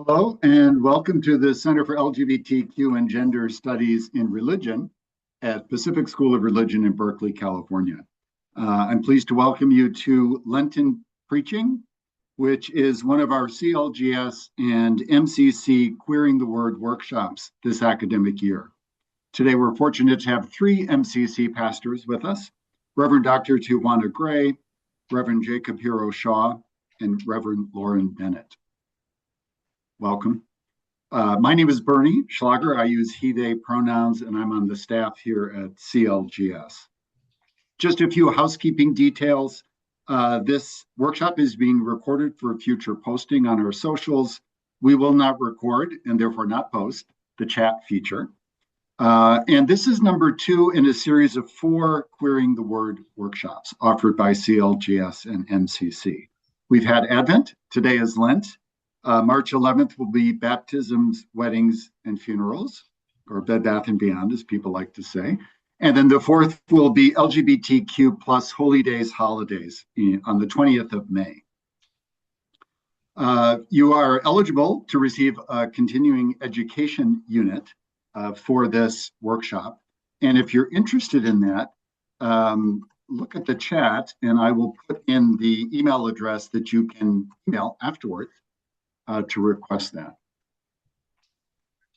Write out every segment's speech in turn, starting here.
Hello, and welcome to the Center for LGBTQ and Gender Studies in Religion at Pacific School of Religion in Berkeley, California. I'm pleased to welcome you to Lenten Preaching, which is one of our CLGS and MCC Queering the Word workshops this academic year. Today, we're fortunate to have three MCC pastors with us, Reverend Dr. Tijuana Gray, Reverend Jakob Hero-Shaw, and Reverend Lauren Bennett. Welcome. My name is Bernie Schlager. I use he, they pronouns, and I'm on the staff here at CLGS. Just a few housekeeping details. This workshop is being recorded for future posting on our socials. We will not record and therefore not post the chat feature. And this is number 2 in a series of 4 Queering the Word workshops offered by CLGS and MCC. We've had Advent. Today is Lent. March 11th will be baptisms, weddings, and funerals, or Bed Bath & Beyond, as people like to say. And then the 4th will be LGBTQ plus Holy Days holidays on the 20th of May. You are eligible to receive a continuing education unit for this workshop. And if you're interested in that, look at the chat, and I will put in the email address that you can email afterwards to request that.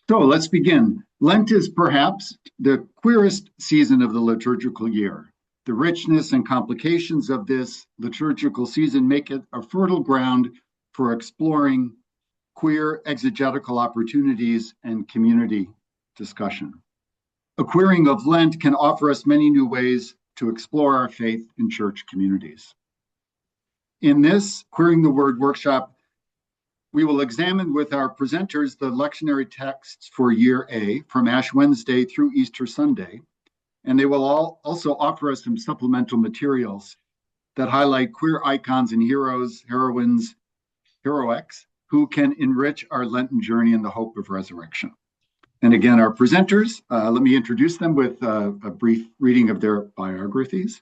So let's begin. Lent is perhaps the queerest season of the liturgical year. The richness and complications of this liturgical season make it a fertile ground for exploring queer exegetical opportunities and community discussion. A queering of Lent can offer us many new ways to explore our faith in church communities. In this Queering the Word workshop, we will examine with our presenters the lectionary texts for Year A from Ash Wednesday through Easter Sunday, and they will also offer us some supplemental materials that highlight queer icons and heroes, heroines, heroics, who can enrich our Lenten journey in the hope of resurrection. And again, our presenters, let me introduce them with a brief reading of their biographies.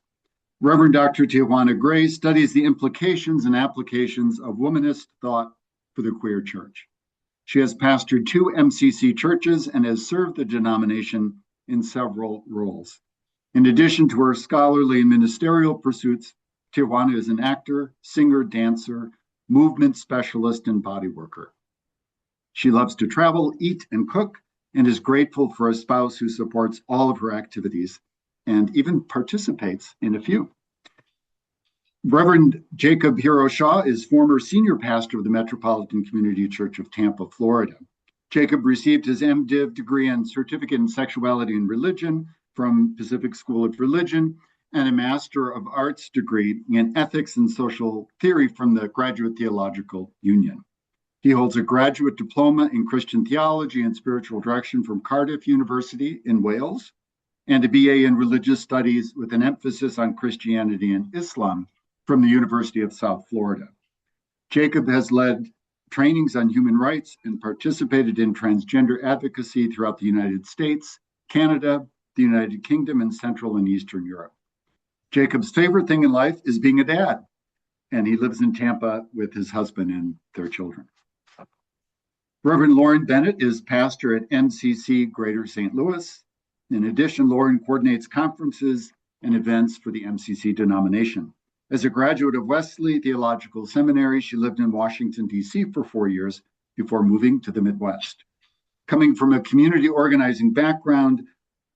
Reverend Dr. Tijuana Gray studies the implications and applications of womanist thought for the queer church. She has pastored 2 MCC churches and has served the denomination in several roles. In addition to her scholarly and ministerial pursuits, Tijuana is an actor, singer, dancer, movement specialist, and bodyworker. She loves to travel, eat, and cook, and is grateful for a spouse who supports all of her activities and even participates in a few. Reverend Jakob Hero-Shaw is former senior pastor of the Metropolitan Community Church of Tampa, Florida. Jakob received his MDiv degree and certificate in sexuality and religion from Pacific School of Religion and a Master of Arts degree in ethics and social theory from the Graduate Theological Union. He holds a graduate diploma in Christian theology and spiritual direction from Cardiff University in Wales and a BA in religious studies with an emphasis on Christianity and Islam from the University of South Florida. Jakob has led trainings on human rights and participated in transgender advocacy throughout the United States, Canada, the United Kingdom, and Central and Eastern Europe. Jakob's favorite thing in life is being a dad, and he lives in Tampa with his husband and their children. Reverend Lauren Bennett is pastor at MCC Greater St. Louis. In addition, Lauren coordinates conferences and events for the MCC denomination. As a graduate of Wesley Theological Seminary, she lived in Washington, D.C. for 4 years before moving to the Midwest. Coming from a community organizing background,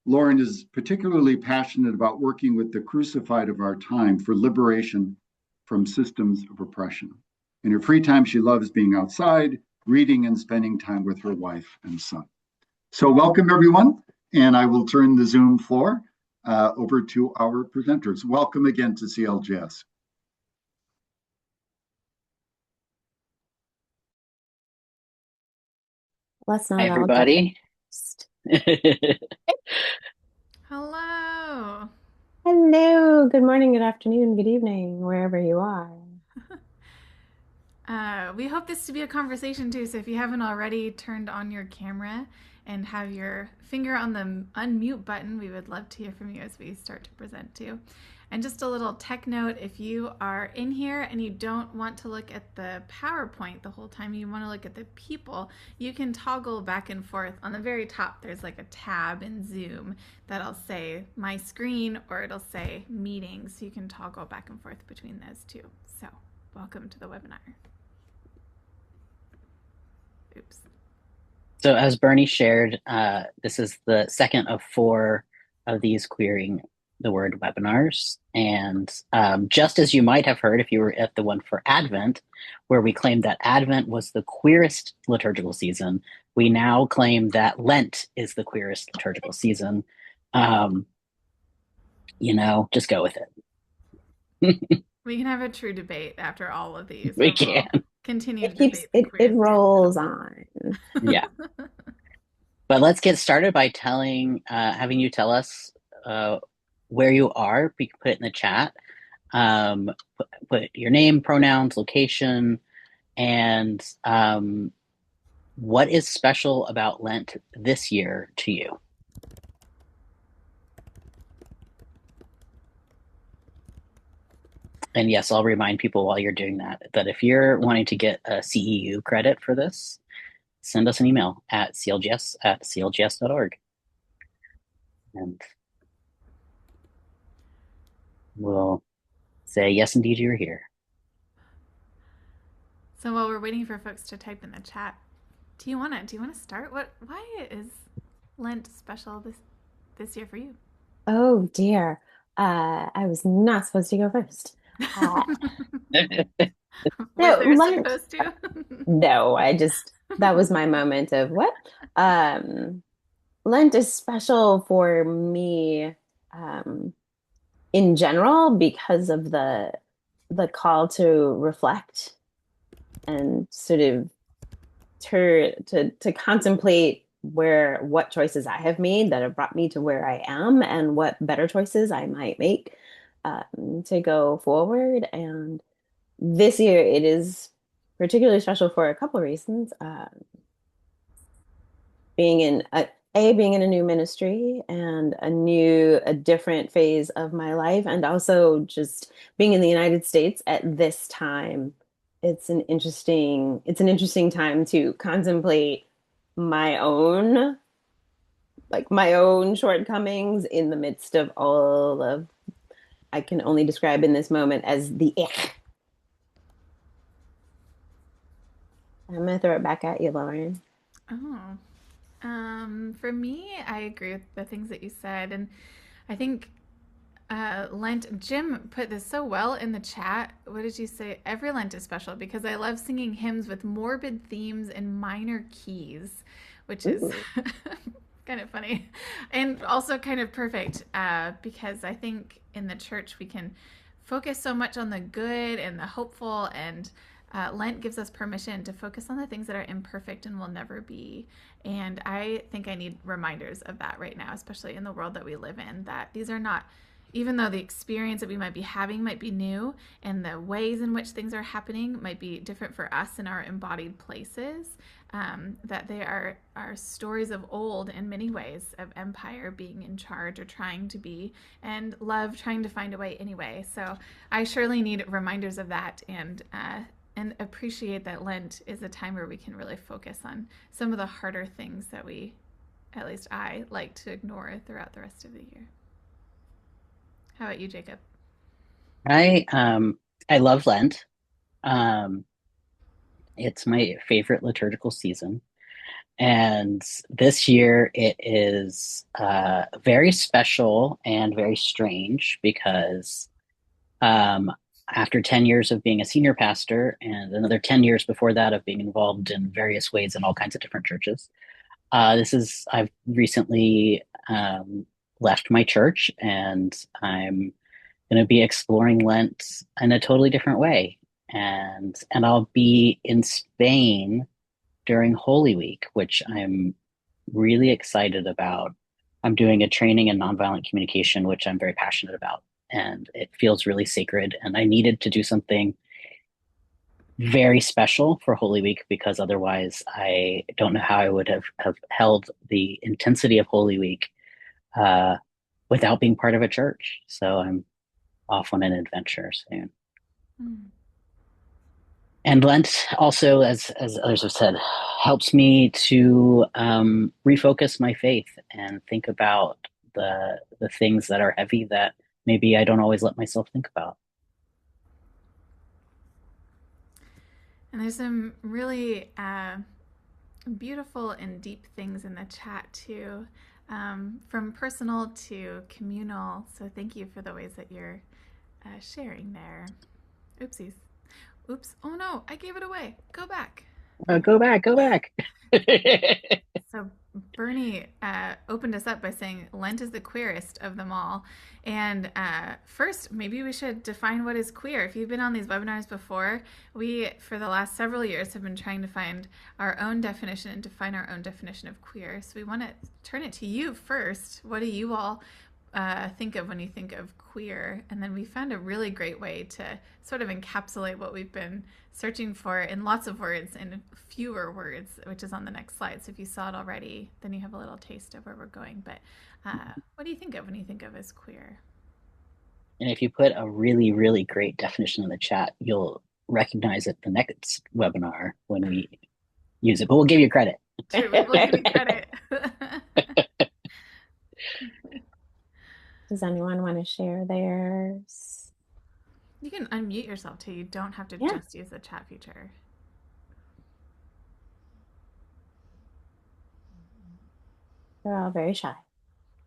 Lauren is particularly passionate about working with the crucified of our time for liberation from systems of oppression. In her free time, she loves being outside, reading, and spending time with her wife and son. So welcome, everyone, and I will turn the Zoom floor over to our presenters. Welcome again to CLGS. Let's not Hi, everybody. Hello. Hello. Good morning, good afternoon, good evening, wherever you are. We hope this to be a conversation too, so if you haven't already turned on your camera and have your finger on the unmute button, we would love to hear from you as we start to present too. And just a little tech note, if you are in here and you don't want to look at the PowerPoint the whole time, you want to look at the people, you can toggle back and forth. On the very top, there's like a tab in Zoom that'll say my screen or it'll say meetings. So you can toggle back and forth between those two. So welcome to the webinar. Oops. So as Bernie shared, this is the second of 4 of these queering the word webinars. And just as you might have heard if you were at the one for Advent, where we claimed that Advent was the queerest liturgical season, we now claim that Lent is the queerest liturgical season. Just go with it. We can have a true debate after all of these. We can. Continue It keeps it rolls on. Yeah. But let's get started by having you tell us where you are. We can put it in the chat. Put your name, pronouns, location, and what is special about Lent this year to you? And yes, I'll remind people while you're doing that if you're wanting to get a CEU credit for this, send us an email at clgs@clgs.org. And we'll say, yes, indeed, you're here. So while we're waiting for folks to type in the chat, do you want to start? Why is Lent special this year for you? Oh dear. I was not supposed to go first. Was there supposed to? No, that was my moment of what? Lent is special for me in general because of the call to reflect and sort of to contemplate what choices I have made that have brought me to where I am and what better choices I might make to go forward. And this year it is particularly special for a couple of reasons. Being in a new ministry and a different phase of my life, and also just being in the United States at this time. It's an interesting time to contemplate my own shortcomings in the midst of all of, I can only describe in this moment as the ich. I'm going to throw it back at you, Lauren. Oh, for me, I agree with the things that you said. And I think Lent, Jim put this so well in the chat. What did you say? Every Lent is special because I love singing hymns with morbid themes and minor keys, which is kind of funny and also kind of perfect because I think in the church we can focus so much on the good and the hopeful, and Lent gives us permission to focus on the things that are imperfect and will never be. And I think I need reminders of that right now, especially in the world that we live in, that these are not, even though the experience that we might be having might be new and the ways in which things are happening might be different for us in our embodied places, that they are stories of old in many ways, of empire being in charge or trying to be, and love trying to find a way anyway. So I surely need reminders of that, and appreciate that Lent is a time where we can really focus on some of the harder things that at least I like to ignore throughout the rest of the year. How about you, Jacob? I love Lent. It's my favorite liturgical season. And this year it is very special and very strange because after 10 years of being a senior pastor and another 10 years before that of being involved in various ways in all kinds of different churches, I've recently left my church, and I'm going to be exploring Lent in a totally different way. And I'll be in Spain during Holy Week, which I'm really excited about. I'm doing a training in nonviolent communication, which I'm very passionate about, and it feels really sacred. And I needed to do something very special for Holy Week because otherwise I don't know how I would have held the intensity of Holy Week without being part of a church. So I'm off on an adventure soon. Mm. And Lent also, as others have said, helps me to refocus my faith and think about the things that are heavy that maybe I don't always let myself think about. And there's some really beautiful and deep things in the chat too, from personal to communal. So thank you for the ways that you're sharing there. Oopsies. Oops. Oh no, I gave it away. Go back. Go back, go back. So Bernie opened us up by saying Lent is the queerest of them all. And first, maybe we should define what is queer. If you've been on these webinars before, we, for the last several years, have been trying to find our own definition and define our own definition of queer. So we want to turn it to you first. What do you all think of when you think of queer? And then we found a really great way to sort of encapsulate what we've been searching for in lots of words and fewer words, which is on the next slide. So if you saw it already, then you have a little taste of where we're going. But what do you think of when you think of as queer? And if you put a really, really great definition in the chat, you'll recognize it the next webinar when we use it. But we'll give you credit. True, we'll give you credit. Does anyone want to share theirs? You can unmute yourself too. You don't have to Yeah. just use the chat feature. They're all very shy.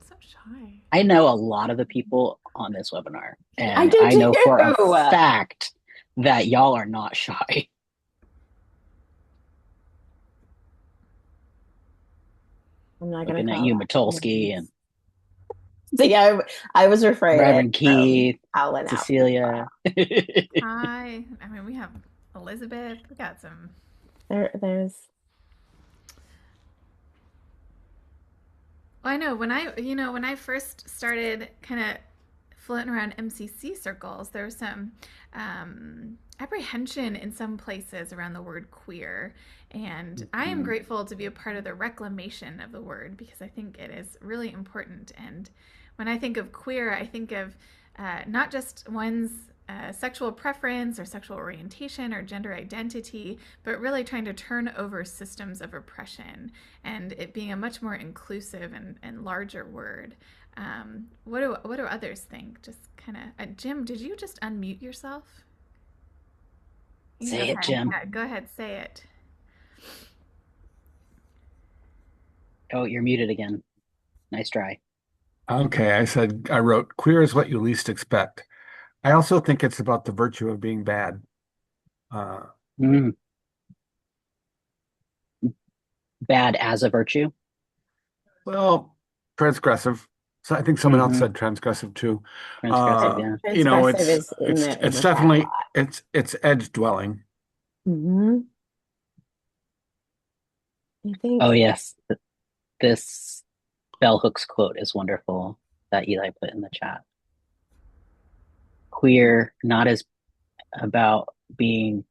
So shy. I know a lot of the people on this webinar, and I do I know for a too. fact that y'all are not shy. I'm not going Looking to at call you, out Matulski, names. and So yeah, I was afraid Reverend Keith, howling out. Cecilia. Hi. I mean, we have Elizabeth. We got some. There's. Well, I know when I first started kind of floating around MCC circles, there was some apprehension in some places around the word queer. And I am grateful to be a part of the reclamation of the word because I think it is really important. And when I think of queer, I think of not just one's sexual preference or sexual orientation or gender identity, but really trying to turn over systems of oppression and it being a much more inclusive and larger word. What do others think? Just kind of, Jim, did you just unmute yourself? Say it, Jim. Yeah, go ahead, say it. Oh, you're muted again. Nice try. Okay, I wrote, queer is what you least expect. I also think it's about the virtue of being bad. Bad as a virtue? Well, transgressive. So I think someone else said transgressive too. Transgressive, yeah. You know, Transgressive it's definitely it's edge dwelling. Mm-hmm. I think. Oh yes, this bell hooks quote is wonderful that Eli put in the chat. Queer, not as about being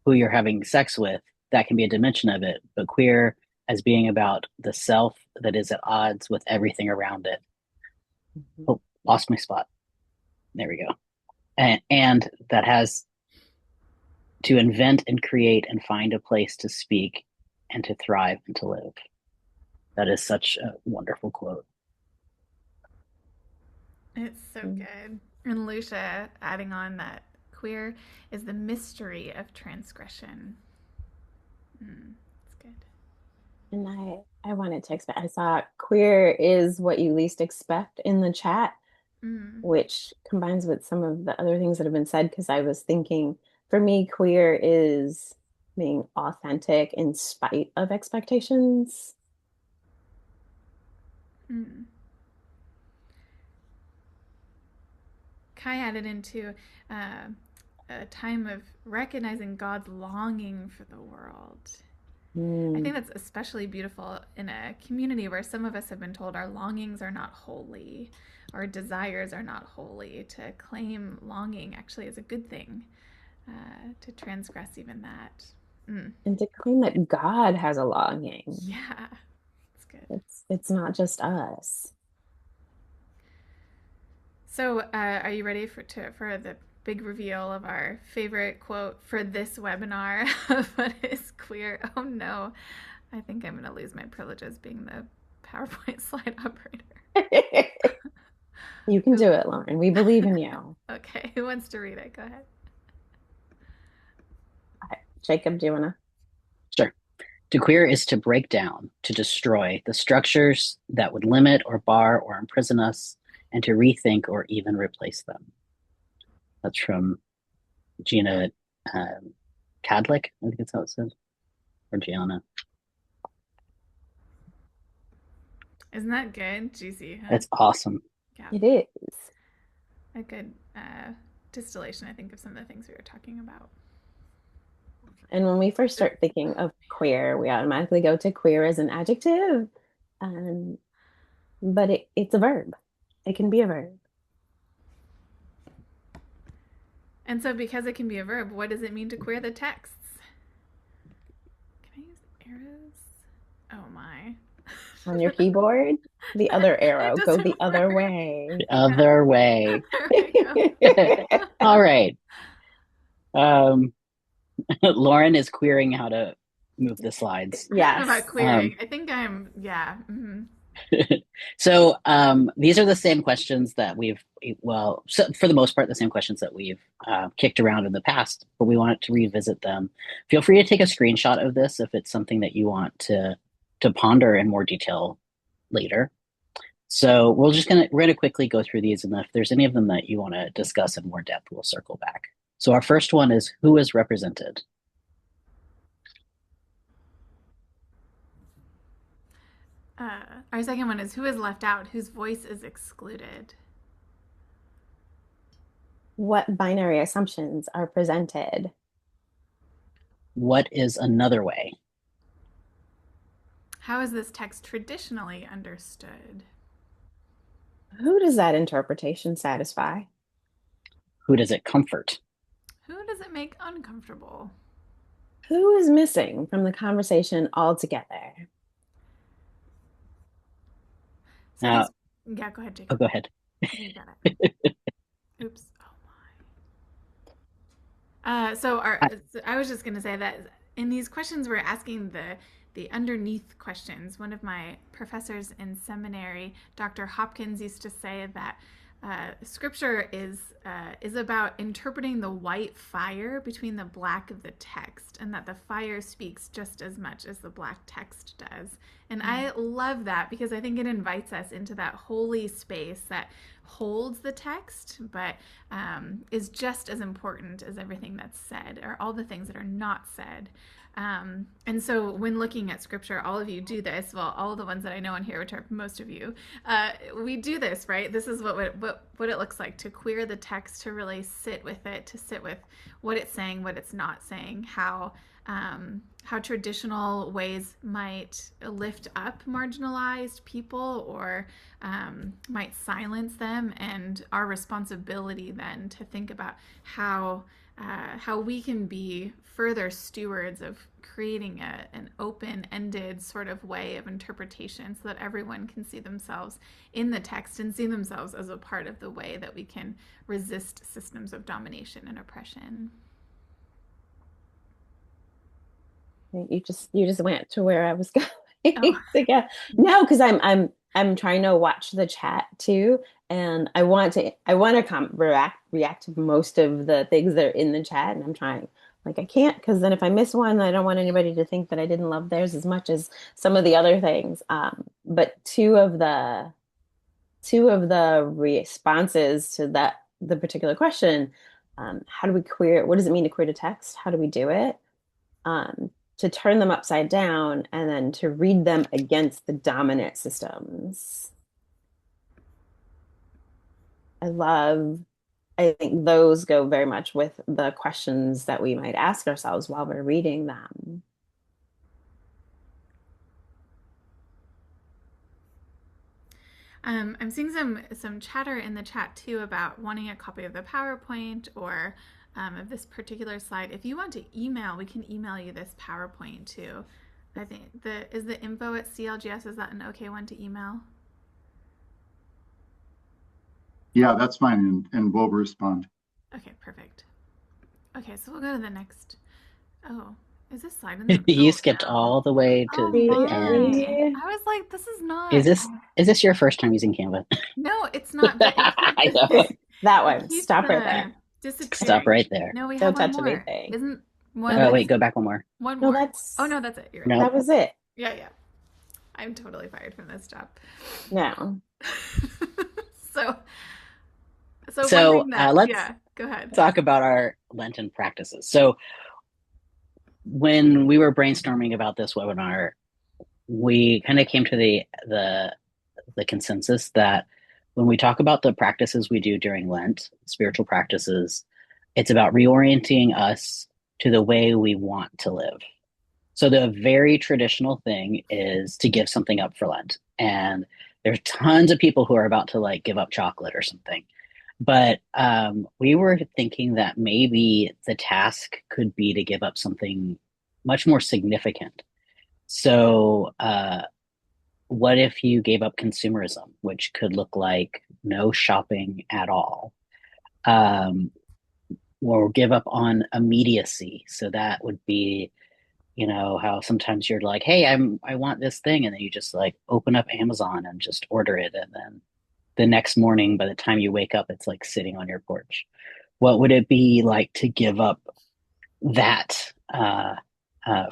who you're having sex with, that can be a dimension of it, but queer as being about the self that is at odds with everything around it. Oh, lost my spot. There we go. And that has to invent and create and find a place to speak and to thrive and to live. That is such a wonderful quote. It's so good. And Lucia adding on that queer is the mystery of transgression. It's good. And I wanted to expect, I saw queer is what you least expect in the chat, which combines with some of the other things that have been said, because I was thinking, for me, queer is being authentic in spite of expectations. Kai added into a time of recognizing God's longing for the world. I think that's especially beautiful in a community where some of us have been told our longings are not holy, our desires are not holy. To claim longing actually is a good thing, to transgress even that. And to claim that God has a longing. Yeah, it's good. It's not just us. So, are you ready for the big reveal of our favorite quote for this webinar of what is queer? Oh no, I think I'm going to lose my privileges being the PowerPoint slide operator. You can do it, Lauren. We believe in you. Okay, who wants to read it? Go ahead. Jacob, do you want to? Sure. To queer is to break down, to destroy the structures that would limit or bar or imprison us, and to rethink or even replace them. That's from Gina Cadlick, I think that's how it says, or Gianna. Isn't that good? Juicy, huh? That's awesome. Yeah, It is. a good distillation, I think, of some of the things we were talking about. And when we first start thinking of queer, we automatically go to queer as an adjective. But it's a verb. It can be a verb. And so because it can be a verb, what does it mean to queer the texts? Can I use arrows? Oh my. On your keyboard, the other arrow, go the other work. way. The other way. There we go. All right. Lauren is querying how to move the slides. Yes. About querying. I think I'm, yeah. So these are the same questions that so for the most part, the same questions that we've kicked around in the past, but we wanted to revisit them. Feel free to take a screenshot of this if it's something that you want to ponder in more detail later. So we're gonna quickly go through these, and if there's any of them that you want to discuss in more depth, we'll circle back. So our first one is, who is represented? Our second one is, who is left out, whose voice is excluded? What binary assumptions are presented? What is another way? How is this text traditionally understood? Who does that interpretation satisfy? Who does it comfort? Who does it make uncomfortable? Who is missing from the conversation altogether? So Now, yeah, go ahead, Jacob. Oh, go ahead. You got it. Oops. Oh my. So I was just going to say that in these questions, we're asking the underneath questions. One of my professors in seminary, Dr. Hopkins, used to say that Scripture is about interpreting the white fire between the black of the text, and that the fire speaks just as much as the black text does. And I love that, because I think it invites us into that holy space that holds the text, but is just as important as everything that's said, or all the things that are not said. And so when looking at Scripture, all of you do this. Well, all the ones that I know on here, which are most of you, we do this, right? This is what it looks like to queer the text, to really sit with it, to sit with what it's saying, what it's not saying, how traditional ways might lift up marginalized people, or might silence them, and our responsibility then to think about how we can be further stewards of creating an open-ended sort of way of interpretation, so that everyone can see themselves in the text and see themselves as a part of the way that we can resist systems of domination and oppression. You just went to where I was going. Oh. No, because I'm trying to watch the chat too, and I want to react to most of the things that are in the chat, and I'm trying. Like, I can't, because then if I miss one, I don't want anybody to think that I didn't love theirs as much as some of the other things. But two of the responses to the particular question, how do we queer? What does it mean to queer the text? How do we do it? To turn them upside down, and then to read them against the dominant systems. I think those go very much with the questions that we might ask ourselves while we're reading them. I'm seeing some chatter in the chat too about wanting a copy of the PowerPoint, or of this particular slide. If you want to email, we can email you this PowerPoint too. I think is the info at CLGS, is that an okay one to email? Yeah, that's fine, and we'll respond. Okay, perfect. Okay, so we'll go to the next. Oh, is this slide in the? You Oh, skipped no. all the way Oh to the end. See? I was like, this is Is not. this your first time using Canva? No, it's not. But I know. That it one. keeps Stop right there. Stop disappearing. right there. No, we have Don't one touch more. anything. Isn't one No, Oh, that's wait, go back one more. one no, more? that's Oh no, that's it. You're right. No. that was it. Yeah, yeah. I'm totally fired from this job. No. So, one So thing that let's yeah, go ahead. talk about our Lenten practices. So when we were brainstorming about this webinar, we kind of came to the consensus that when we talk about the practices we do during Lent, spiritual practices, it's about reorienting us to the way we want to live. So the very traditional thing is to give something up for Lent. And there's tons of people who are about to like give up chocolate or something. But we were thinking that maybe the task could be to give up something much more significant. So what if you gave up consumerism, which could look like no shopping at all? Or give up on immediacy. So that would be, you know, how sometimes you're like, hey, I want this thing, and then you just like open up Amazon and just order it, and then the next morning, by the time you wake up, it's like sitting on your porch. What would it be like to give up that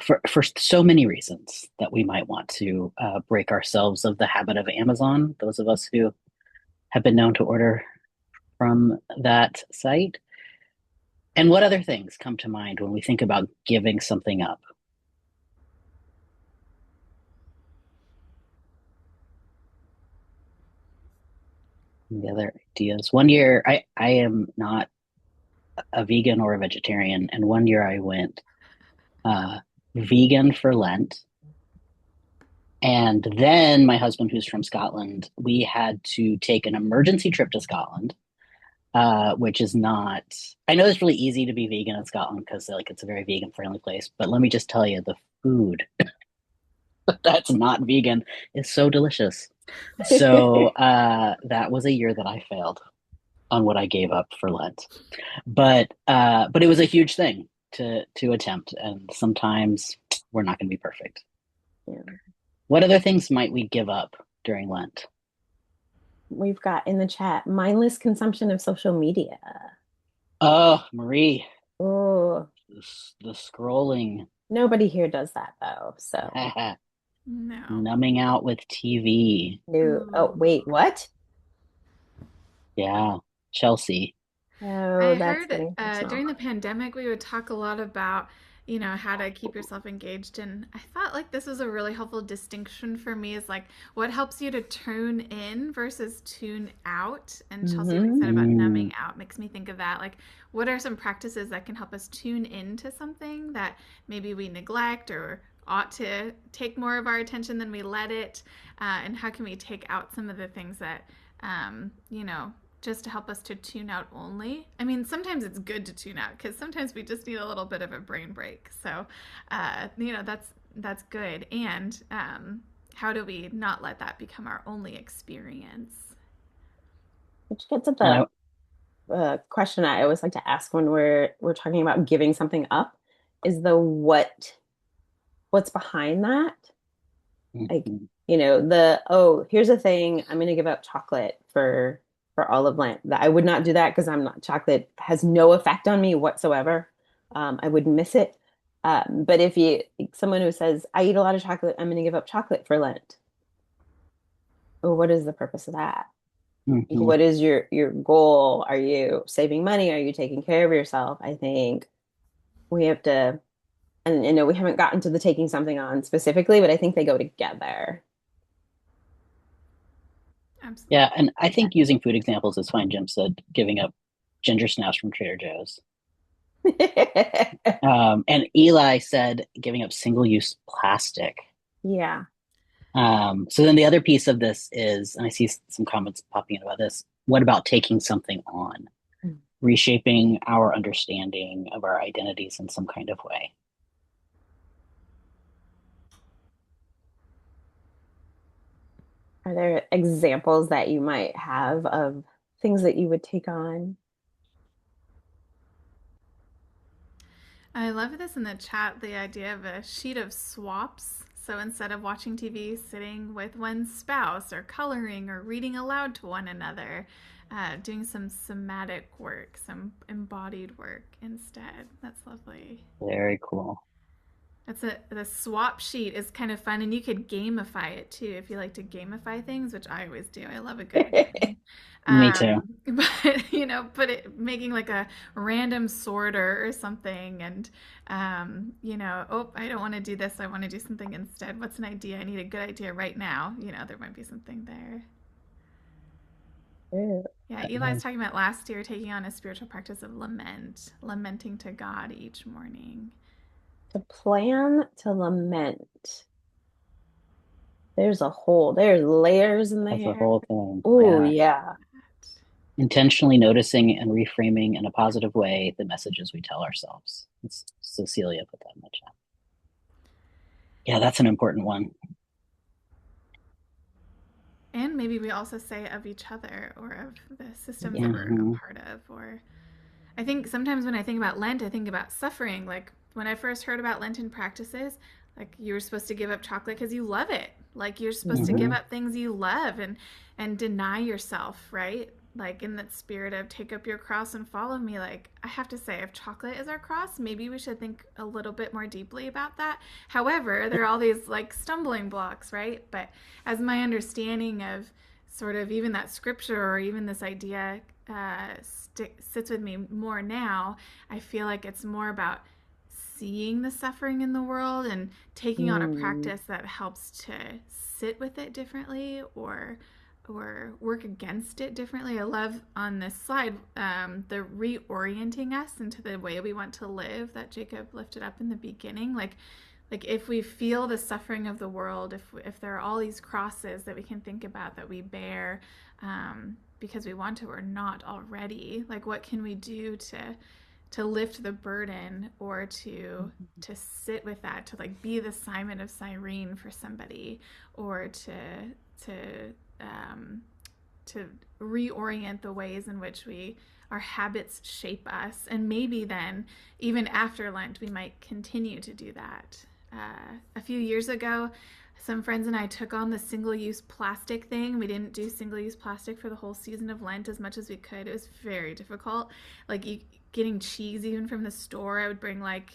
for so many reasons that we might want to break ourselves of the habit of Amazon, those of us who have been known to order from that site? And what other things come to mind when we think about giving something up? The other ideas. One year, I am not a vegan or a vegetarian, and one year I went vegan for Lent. And then my husband, who's from Scotland, we had to take an emergency trip to Scotland, which is not. I know it's really easy to be vegan in Scotland because like it's a very vegan friendly place. But let me just tell you, the food that's not vegan is so delicious. So that was a year that I failed on what I gave up for Lent. But it was a huge thing to attempt, and sometimes we're not going to be perfect. Yeah. What other things might we give up during Lent? We've got in the chat mindless consumption of social media. Oh, Marie, Oh, the scrolling, nobody here does that though. So No. numbing out with TV. no. Oh, wait, what? Yeah, Chelsea. Oh, I that's heard getting personal. during the pandemic, we would talk a lot about, how to keep yourself engaged. And I thought like this was a really helpful distinction for me is like what helps you to tune in versus tune out. And Chelsea, what you said about numbing out makes me think of that. Like, what are some practices that can help us tune into something that maybe we neglect or ought to take more of our attention than we let it? And how can we take out some of the things that, just to help us to tune out only. I mean, sometimes it's good to tune out because sometimes we just need a little bit of a brain break. So, that's good. And how do we not let that become our only experience? Which gets at the question I always like to ask when we're talking about giving something up is the what's behind that? Like, here's a thing, I'm going to give up chocolate for all of Lent. I would not do that because chocolate has no effect on me whatsoever. I would miss it. But if someone who says, I eat a lot of chocolate, I'm going to give up chocolate for Lent. Well, what is the purpose of that? Mm-hmm. What is your goal? Are you saving money? Are you taking care of yourself? I think we have to, and we haven't gotten to the taking something on specifically, but I think they go together. Absolutely. Yeah, and I think using food examples is fine. Jim said giving up ginger snaps from Trader Joe's. And Eli said giving up single-use plastic. Yeah. So then the other piece of this is, and I see some comments popping in about this, what about taking something on? Reshaping our understanding of our identities in some kind of way. Are there examples that you might have of things that you would take on. I love this in the chat, the idea of a sheet of swaps. So instead of watching TV, sitting with one's spouse or coloring or reading aloud to one another, doing some somatic work, some embodied work instead. That's lovely. Very cool. The swap sheet is kind of fun, and you could gamify it too if you like to gamify things, which I always do. I love a good game. Me too. But making like a random sorter or something, and oh, I don't want to do this. I want to do something instead. What's an idea? I need a good idea right now. There might be something there. Yeah, Eli's talking about last year taking on a spiritual practice of lamenting to God each morning. To plan to lament. There's layers in there. That's the whole thing. Oh, yeah. Intentionally noticing and reframing in a positive way the messages we tell ourselves. It's Cecilia put that in the chat. Yeah, that's an important one. And maybe we also say of each other or of the systems that we're a part of. Or I think sometimes when I think about Lent, I think about suffering. Like when I first heard about Lenten practices, like you were supposed to give up chocolate because you love it. Like you're supposed to give up things you love and deny yourself, right? Like in that spirit of take up your cross and follow me. Like I have to say, if chocolate is our cross, maybe we should think a little bit more deeply about that. However, there are all these like stumbling blocks, right? But as my understanding of sort of even that scripture or even this idea sits with me more now, I feel like it's more about seeing the suffering in the world and taking on a practice that helps to sit with it differently or work against it differently. I love on this slide the reorienting us into the way we want to live that Jacob lifted up in the beginning. Like if we feel the suffering of the world, if there are all these crosses that we can think about that we bear because we want to or not already, like what can we do to lift the burden or to sit with that, to like be the Simon of Cyrene for somebody, or to reorient the ways in which our habits shape us. And maybe then even after Lent we might continue to do that. A few years ago, some friends and I took on the single-use plastic thing. We didn't do single-use plastic for the whole season of Lent as much as we could. It was very difficult. Like getting cheese even from the store, I would bring like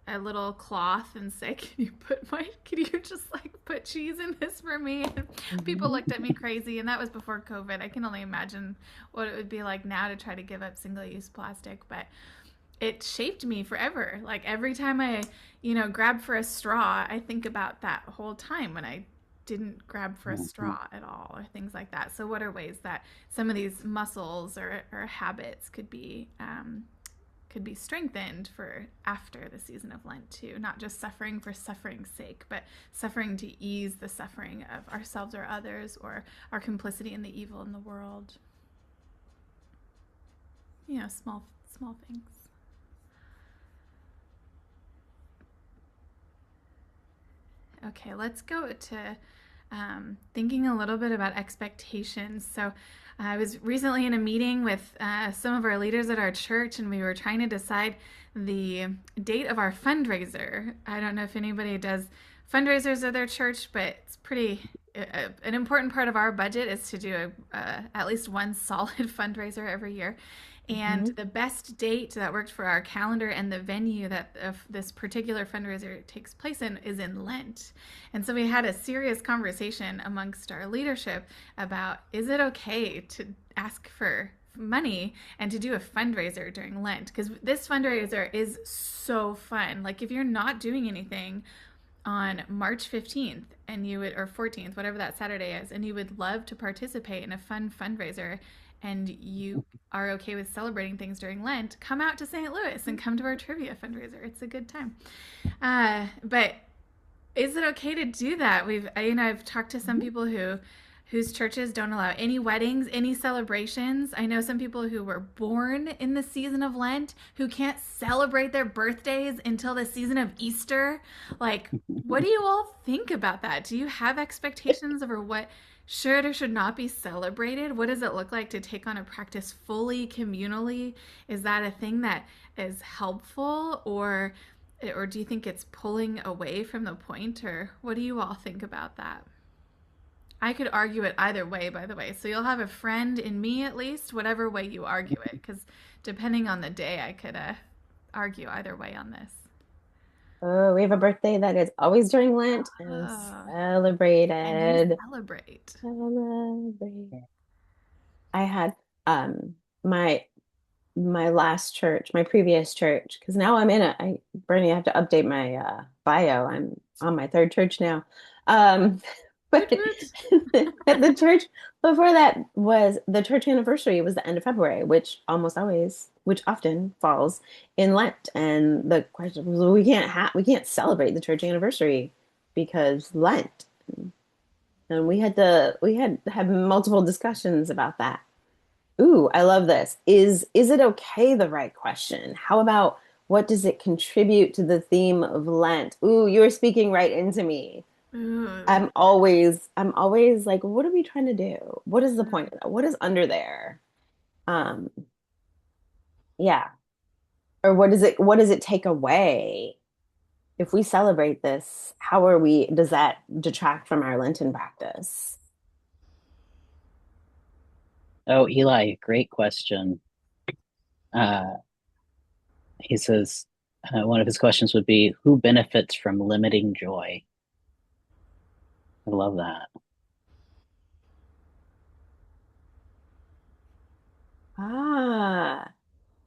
a little cloth and say, can you just like put cheese in this for me? And people looked at me crazy, and that was before COVID. I can only imagine what it would be like now to try to give up single-use plastic, but it shaped me forever. Like every time I, grab for a straw, I think about that whole time when I didn't grab for a straw at all, or things like that. So what are ways that some of these muscles or habits could be strengthened for after the season of Lent too? Not just suffering for suffering's sake, but suffering to ease the suffering of ourselves or others, or our complicity in the evil in the world. Small things. Okay, let's go to thinking a little bit about expectations. So I was recently in a meeting with some of our leaders at our church, and we were trying to decide the date of our fundraiser. I don't know if anybody does fundraisers at their church, but it's an important part of our budget is to do at least one solid fundraiser every year. And the best date that worked for our calendar and the venue that this particular fundraiser takes place in is in Lent. And so we had a serious conversation amongst our leadership about, is it okay to ask for money and to do a fundraiser during Lent? Because this fundraiser is so fun. Like if you're not doing anything on March 15th or 14th, whatever that Saturday is, and you would love to participate in a fun fundraiser, and you are okay with celebrating things during Lent, come out to St. Louis and come to our trivia fundraiser. It's a good time. But is it okay to do that? I've talked to some people who whose churches don't allow any weddings, any celebrations. I know some people who were born in the season of Lent who can't celebrate their birthdays until the season of Easter. Like, what do you all think about that? Do you have expectations over what should or should not be celebrated? What does it look like to take on a practice fully communally? Is that a thing that is helpful, or do you think it's pulling away from the point, or what do you all think about that? I could argue it either way, by the way. So you'll have a friend in me, at least, whatever way you argue it, because depending on the day, I could argue either way on this. Oh, we have a birthday that is always during Lent and And you celebrated. celebrate. Celebrate. I had my last church, my previous church, because now I'm in Bernie, I have to update my bio. I'm on my third church now. But the church before that was the church anniversary was the end of February, which often falls in Lent. And the question was, well, we can't celebrate the church anniversary because Lent. And we had to have multiple discussions about that. Ooh, I love this. Is it okay the right question? How about what does it contribute to the theme of Lent? Ooh, you're speaking right into me. Ooh. I'm always like, what are we trying to do? What is the point of that? What is under there? Yeah. Or what does it take away? If we celebrate this, does that detract from our Lenten practice? Oh, Eli, great question. He says one of his questions would be, who benefits from limiting joy? I love that.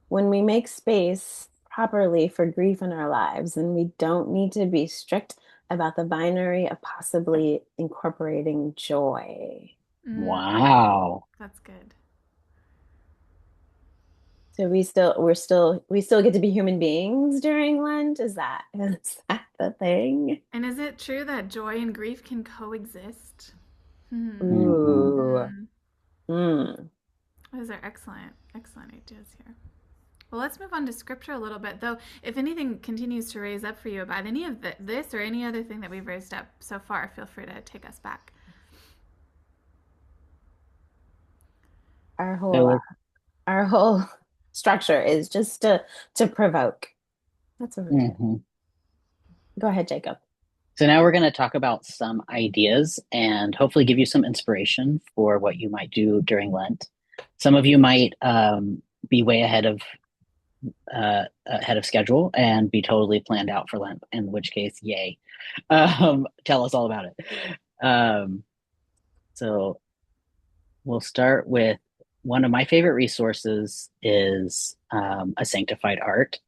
When we make space properly for grief in our lives, and we don't need to be strict about the binary of possibly incorporating joy. Wow. That's good. So we still get to be human beings during Lent? Is that the thing? And is it true that joy and grief can coexist? Ooh. Those are excellent ideas here. Well, let's move on to scripture a little bit, though. If anything continues to raise up for you about any of this or any other thing that we've raised up so far, feel free to take us back. Our whole structure is just to provoke. That's what we're doing. Go ahead, Jacob. So now we're going to talk about some ideas and hopefully give you some inspiration for what you might do during Lent. Some of you might be way ahead of schedule and be totally planned out for Lent, in which case, yay. Tell us all about it. So we'll start with one of my favorite resources is A Sanctified Art.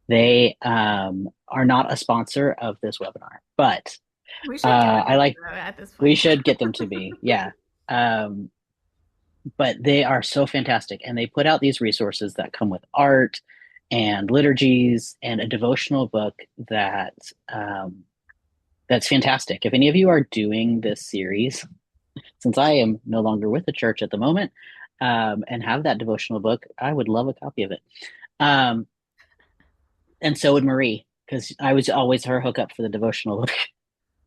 They are not a sponsor of this webinar, but we should at this point. We should get them to be, yeah. But they are so fantastic, and they put out these resources that come with art and liturgies and a devotional book that's fantastic. If any of you are doing this series, since I am no longer with the church at the moment, and have that devotional book, I would love a copy of it. And so would Marie, because I was always her hookup for the devotional book.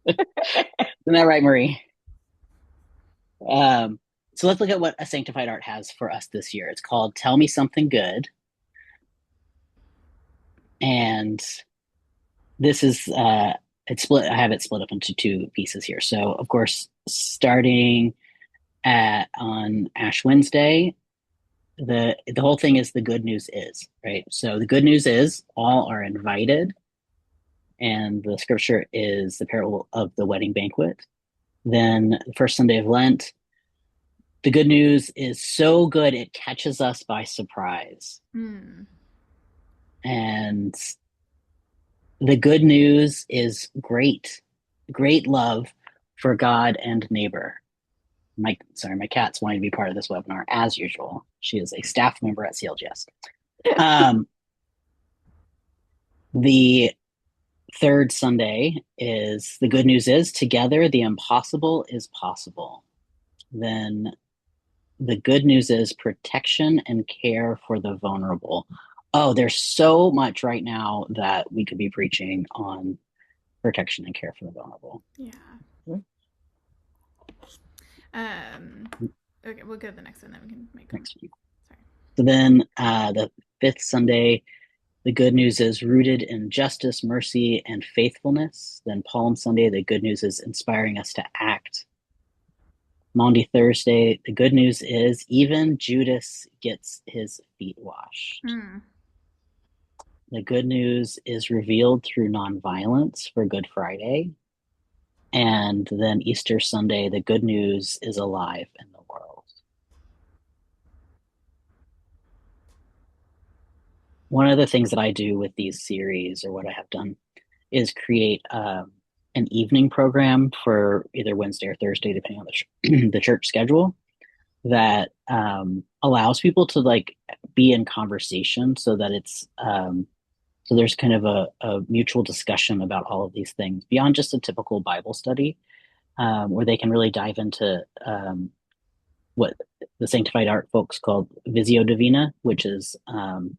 Isn't that right, Marie? So let's look at what A Sanctified Art has for us this year. It's called Tell Me Something Good. And this is, it's split. I have it split up into two pieces here. So, of course, starting on Ash Wednesday, the whole thing is the good news is, right? So the good news is all are invited. And the scripture is the parable of the wedding banquet. Then the first Sunday of Lent, the good news is so good it catches us by surprise. And the good news is great love for God and neighbor. My cat's wanting to be part of this webinar as usual. She is a staff member at CLGS. The third Sunday is the good news is together the impossible is possible. then the good news is protection and care for the vulnerable. Oh, there's so much right now that we could be preaching on protection and care for the vulnerable. Yeah. Okay, we'll go to the next one, then we can make Next week. Sorry. So then the fifth Sunday, the good news is rooted in justice, mercy, and faithfulness. Then Palm Sunday, the good news is inspiring us to act. Maundy Thursday, the good news is even Judas gets his feet washed. The good news is revealed through nonviolence for Good Friday. And then Easter Sunday, the good news is alive in the world. One of the things that I do with these series, or what I have done, is create an evening program for either Wednesday or Thursday, depending on the church schedule, that allows people to like be in conversation, so that it's so there's kind of a mutual discussion about all of these things beyond just a typical Bible study, where they can really dive into what the sanctified art folks call Visio Divina, which is kind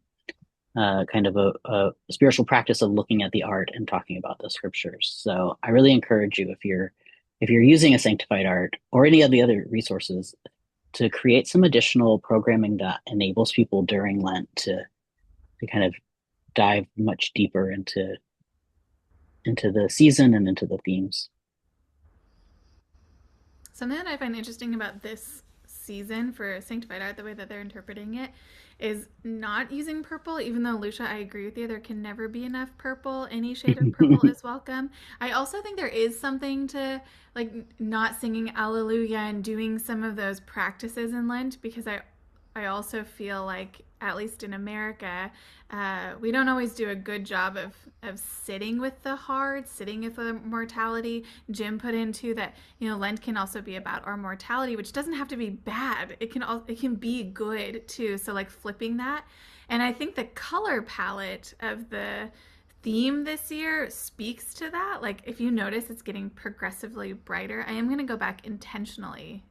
of a spiritual practice of looking at the art and talking about the scriptures. So I really encourage you, if you're using a sanctified art or any of the other resources, to create some additional programming that enables people during Lent to kind of dive much deeper into the season and into the themes. Something that I find interesting about this season for sanctified art, the way that they're interpreting it, is not using purple, even though, Lucia, I agree with you, there can never be enough purple. Any shade of purple is welcome. I also think there is something to like not singing Alleluia and doing some of those practices in Lent, because I also feel like, at least in America, we don't always do a good job of sitting with the hard, sitting with the mortality. Jim put into that, Lent can also be about our mortality, which doesn't have to be bad. It can be good too. So like flipping that. And I think the color palette of the theme this year speaks to that. Like if you notice, it's getting progressively brighter. I am going to go back intentionally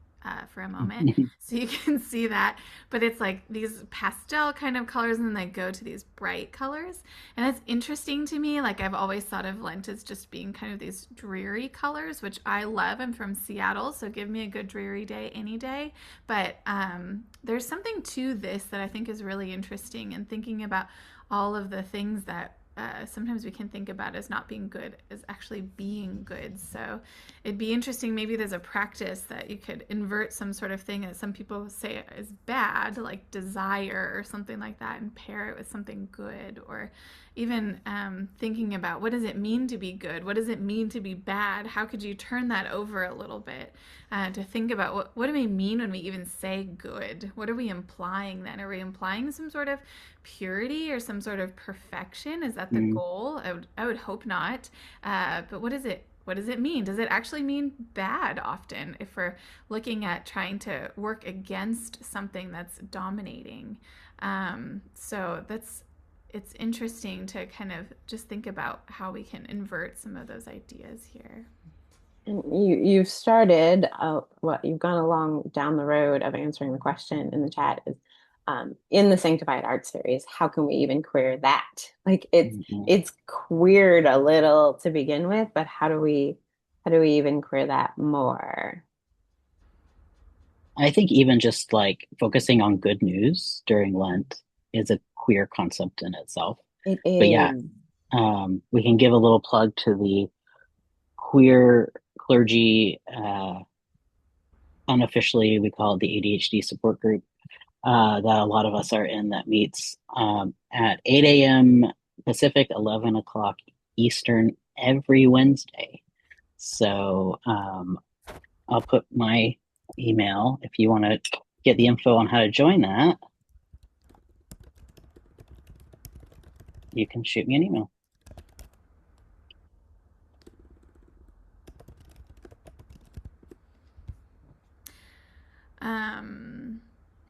for a moment so you can see that, but it's like these pastel kind of colors, and then they go to these bright colors, and that's interesting to me. Like I've always thought of Lent as just being kind of these dreary colors, which I love. I'm from Seattle, so give me a good dreary day any day, but there's something to this that I think is really interesting, and thinking about all of the things that sometimes we can think about as not being good as actually being good. So it'd be interesting, maybe there's a practice that you could invert some sort of thing that some people say is bad, like desire or something like that, and pair it with something good. Or even thinking about, what does it mean to be good? What does it mean to be bad? How could you turn that over a little bit to think about what do we mean when we even say good? What are we implying then? Are we implying some sort of purity or some sort of perfection? Is that the goal? I would hope not. But what does it mean? Does it actually mean bad often if we're looking at trying to work against something that's dominating? So it's interesting to kind of just think about how we can invert some of those ideas here. And you've started you've gone along down the road of answering the question in the chat is in the Sanctified Art series, how can we even queer that? Like it's queered a little to begin with, but how do we even queer that more? I think even just like focusing on good news during Lent is a queer concept in itself. It is. But yeah, we can give a little plug to the queer clergy, unofficially we call it the ADHD support group, that a lot of us are in, that meets at 8 a.m. Pacific, 11 o'clock Eastern every Wednesday. So I'll put my email if you want to get the info on how to join that. You can shoot me an email.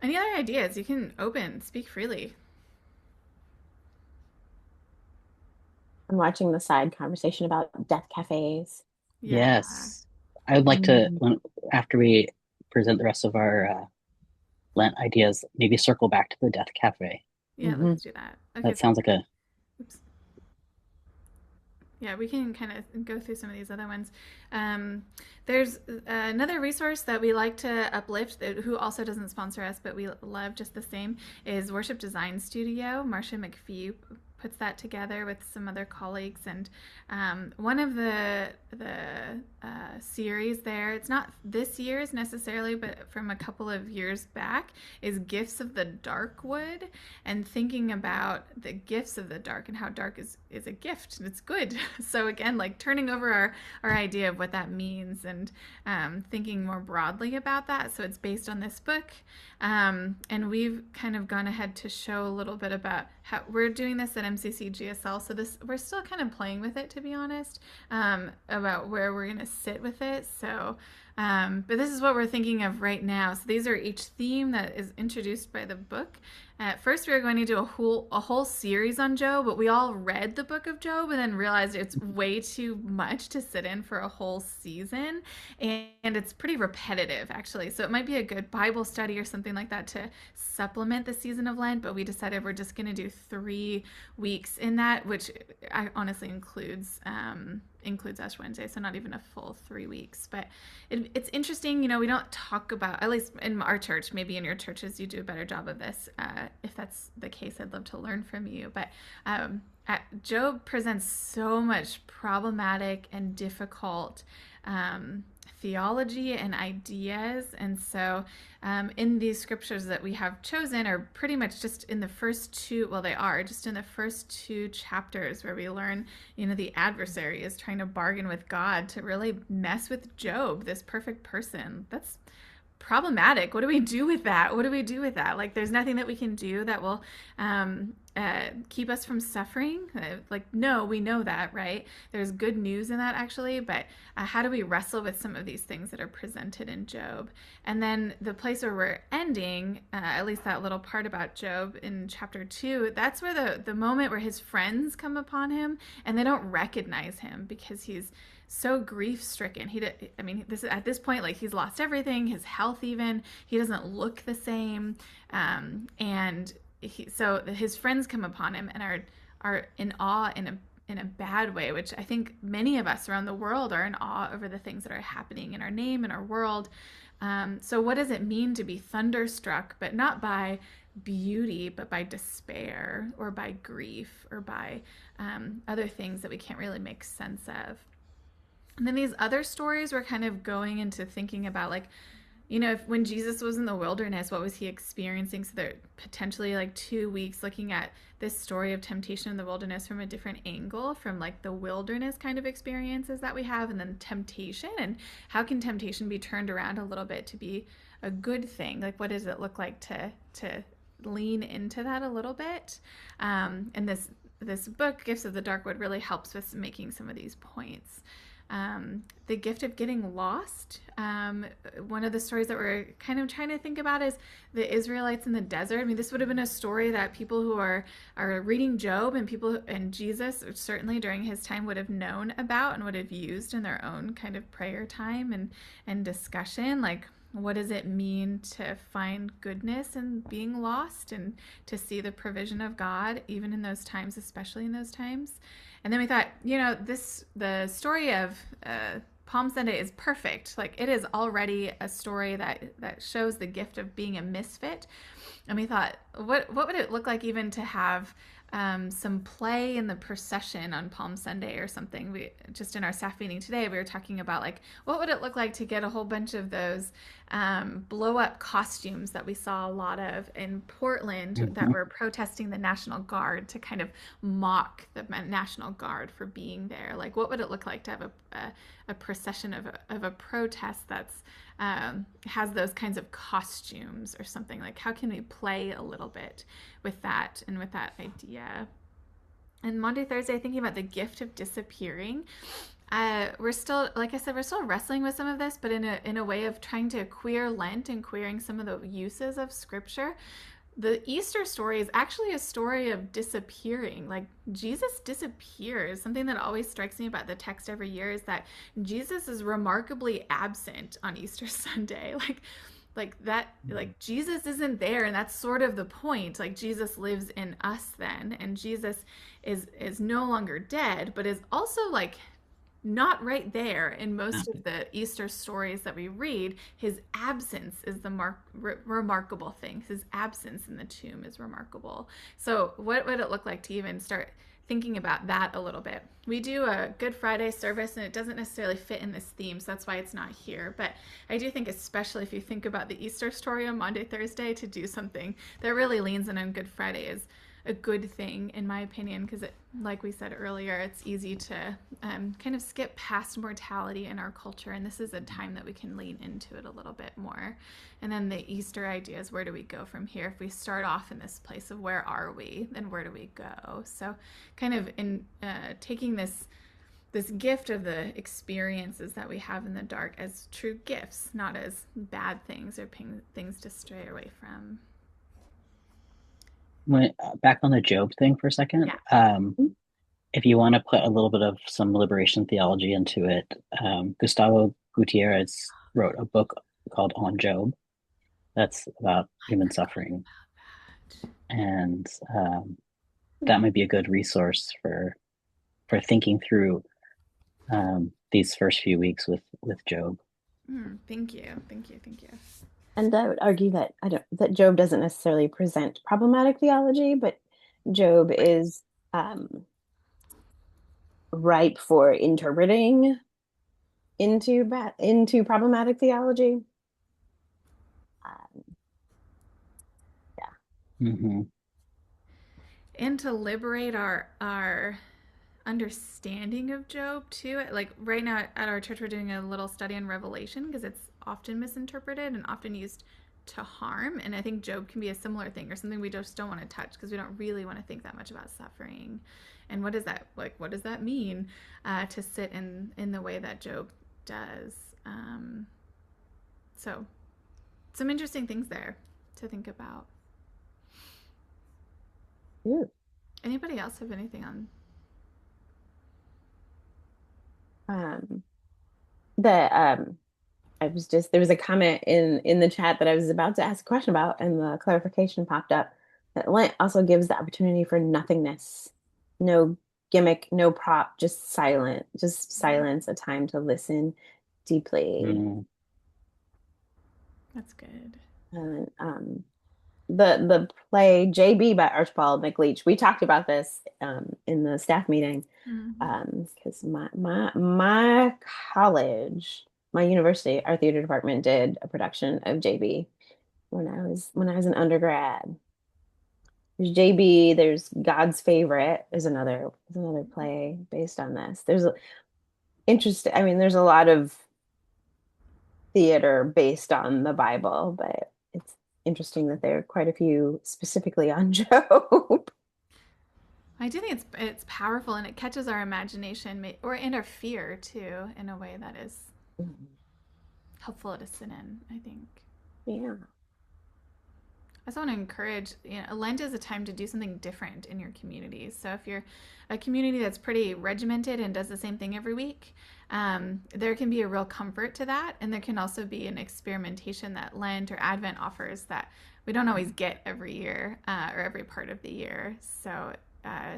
Any other ideas? You can speak freely. I'm watching the side conversation about death cafes. Yeah. Yes. I would like to, after we present the rest of our Lent ideas, maybe circle back to the Death Cafe. Yeah, let's do that. Okay, That sounds like a... Oops. Yeah, we can kind of go through some of these other ones. There's another resource that we like to uplift, who also doesn't sponsor us, but we love just the same, is Worship Design Studio. Marcia McPhee puts that together with some other colleagues, and one of the series there, it's not this year's necessarily, but from a couple of years back, is Gifts of the Dark Wood, and thinking about the gifts of the dark and how dark is a gift and it's good. So again, like turning over our idea of what that means, and thinking more broadly about that. So it's based on this book, and we've kind of gone ahead to show a little bit about how we're doing this at MCC GSL. So this, we're still kind of playing with it, to be honest, about where we're going to sit with it. So but this is what we're thinking of right now. So these are each theme that is introduced by the book. At first, we were going to do a whole series on Job, but we all read the book of Job and then realized it's way too much to sit in for a whole season, and it's pretty repetitive, actually. So it might be a good Bible study or something like that to supplement the season of Lent, but we decided we're just going to do 3 weeks in that, which honestly includes Ash Wednesday, so not even a full 3 weeks. But it's interesting, we don't talk about, at least in our church, maybe in your churches you do a better job of this. If that's the case, I'd love to learn from you. But Job presents so much problematic and difficult theology and ideas, and so in these scriptures that we have chosen are pretty much just in the first 2, well, they are just in the first 2 chapters, where we learn, the adversary is trying to bargain with God to really mess with Job, this perfect person. That's problematic. What do we do with that? Like, there's nothing that we can do that will keep us from suffering. No, we know that, right? There's good news in that, actually, but how do we wrestle with some of these things that are presented in Job? And then the place where we're ending, at least that little part about Job in chapter 2, that's where the moment where his friends come upon him and they don't recognize him because he's so grief-stricken. At this point, like, he's lost everything, his health even. He doesn't look the same, and so his friends come upon him and are in awe in a bad way, which I think many of us around the world are in awe over the things that are happening in our name, in our world. So what does it mean to be thunderstruck, but not by beauty, but by despair or by grief or by other things that we can't really make sense of? And then these other stories were kind of going into thinking about, like, when Jesus was in the wilderness, what was he experiencing? So they're potentially like 2 weeks looking at this story of temptation in the wilderness from a different angle, from like the wilderness kind of experiences that we have, and then temptation, and how can temptation be turned around a little bit to be a good thing? Like, what does it look like to lean into that a little bit? And this book, Gifts of the Dark Wood, really helps with making some of these points. The gift of getting lost. One of the stories that we're kind of trying to think about is the Israelites in the desert. I mean, this would have been a story that people who are reading Job and Jesus, certainly during his time, would have known about and would have used in their own kind of prayer time and discussion. Like, what does it mean to find goodness in being lost, and to see the provision of God even in those times, especially in those times? And then we thought, the story of Palm Sunday is perfect. Like, it is already a story that shows the gift of being a misfit. And we thought, what would it look like even to have some play in the procession on Palm Sunday or something? We just in our staff meeting today, we were talking about, like, what would it look like to get a whole bunch of those blow up costumes that we saw a lot of in Portland that were protesting the National Guard, to kind of mock the National Guard for being there? Like, what would it look like to have a procession of a protest that's has those kinds of costumes or something? Like, how can we play a little bit with that and with that idea? And Monday, Thursday, thinking about the gift of disappearing. We're still, like I said, we're still wrestling with some of this, but in a way of trying to queer Lent and queering some of the uses of Scripture. the Easter story is actually a story of disappearing. Like Jesus disappears. Something that always strikes me about the text every year is that Jesus is remarkably absent on Easter Sunday. Like Jesus isn't there, and that's sort of the point. Like Jesus lives in us then, and Jesus is no longer dead, but is also like not right there in most of the Easter stories that we read. His absence is the remarkable thing. His absence in the tomb is remarkable. So, what would it look like to even start thinking about that a little bit? We do a Good Friday service, and it doesn't necessarily fit in this theme, so that's why it's not here. But I do think, especially if you think about the Easter story on Maundy, Thursday, to do something that really leans in on Good Friday is a good thing, in my opinion, because like we said earlier, it's easy to kind of skip past mortality in our culture, and this is a time that we can lean into it a little bit more. And then the Easter idea is, where do we go from here? If we start off in this place of where are we, then where do we go? So kind of in taking this gift of the experiences that we have in the dark as true gifts, not as bad things or things to stray away from. Back on the Job thing for a second. Yeah. If you want to put a little bit of some liberation theology into it, Gustavo Gutierrez wrote a book called On Job that's about human suffering. And that might be a good resource for thinking through these first few weeks with Job. Thank you. And I would argue that that Job doesn't necessarily present problematic theology, but Job is ripe for interpreting into problematic theology. And to liberate our understanding of Job too. Like right now at our church, we're doing a little study on Revelation because it's often misinterpreted and often used to harm. And I think Job can be a similar thing, or something we just don't want to touch because we don't really want to think that much about suffering. And what does that mean to sit in the way that Job does? So some interesting things there to think about. Yeah. Anybody else have anything on? There was a comment in the chat that I was about to ask a question about, and the clarification popped up that Lent also gives the opportunity for nothingness, no gimmick, no prop, just silence, a time to listen deeply. That's good. And the play JB by Archibald MacLeish, we talked about this in the staff meeting, because my college, my university, our theater department did a production of JB when I was an undergrad. There's JB, there's God's Favorite, there's another play based on this. There's there's a lot of theater based on the Bible, but it's interesting that there are quite a few specifically on Job. I do think it's powerful, and it catches our imagination or our fear too, in a way that is helpful to sit in, I think. Yeah. I just want to encourage, Lent is a time to do something different in your community. So if you're a community that's pretty regimented and does the same thing every week, there can be a real comfort to that. And there can also be an experimentation that Lent or Advent offers that we don't always get every year or every part of the year. So